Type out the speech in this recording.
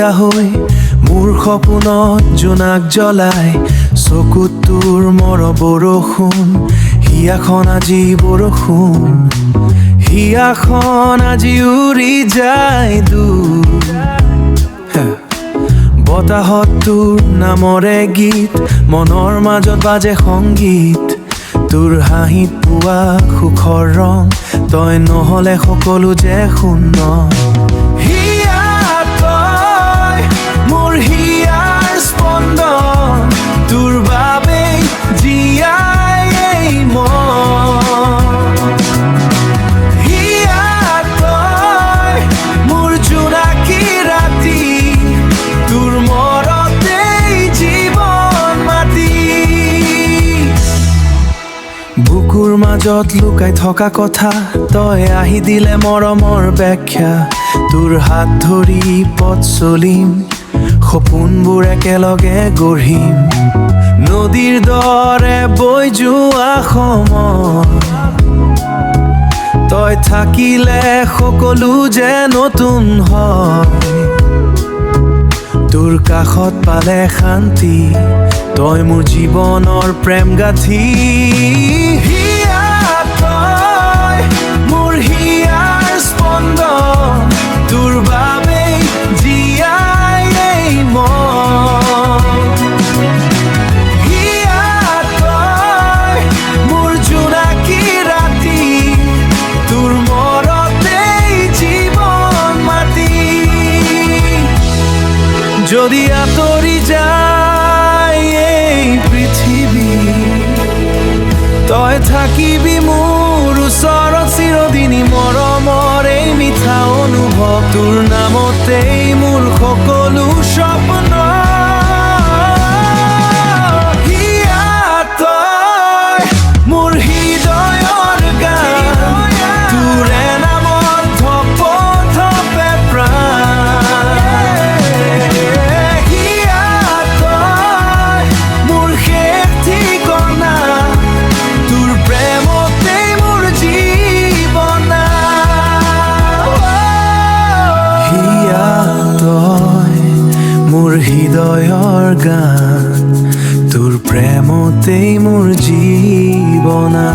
হিয়া হৈ মোৰ সপোনত জোনাক জ্বলাই চকুত তোৰ মৰ বৰষুণ হিয়াখন আজি বৰষুণ হিয়াখন আজি উৰি যায় দূৰ বতাহত তোৰ নামৰে গীত মনৰ মাজত বাজে সংগীত তোৰ হাঁহিত পোৱা সুখৰ ৰং তই নহ'লে সকলো যে শূন্য হিয়া তই মোৰ হিয়াৰ স্পন্দন তোৰ বাবেই জীয়াই এই মন হিয়া তই মোৰ জোনাকী ৰাতি তোৰ মৰতেই জীৱন মাতি বুকুৰ মাজত লুকাই থকা কথা তই আহি দিলে মৰমৰ ব্যাখ্যা তোৰ হাত ধৰি পথ চলিম সপোনবোৰ একেলগে গঢ়িম নদীৰ দৰে বৈ যোৱা সময় তই থাকিলে সকলো যে নতুন হয় তোৰ কাষত পালে শান্তি তই মোৰ জীৱনৰ প্ৰেম গাথি হিয়া তই মোৰ হিয়াৰ স্পন্দন তোৰ বাবেই জীয়াই এই মন হিয়া তই মোৰ জোনাকী ৰাতি তোৰ মৰতেই জীৱন মাতি যদি আঁতৰি যায় এই পৃথিৱী তই থাকিবি মোৰ ওচৰত চিৰদিনী মৰমৰ এই মিঠা অনুভৱ তোৰ নামতেই মোৰ সকলো স্বপ্ন হিয়া তই মোৰ হৃদয়ৰ গান তোৰে নামত থপে থপে প্ৰাণ হিয়া তই মোৰ শেষ ঠিকনা তোৰ প্ৰেমতেই মোৰ জীৱনা হিয়া তই মোৰ হৃদয়ৰ গান তোৰ প্ৰেমতেই মোৰ জীৱনা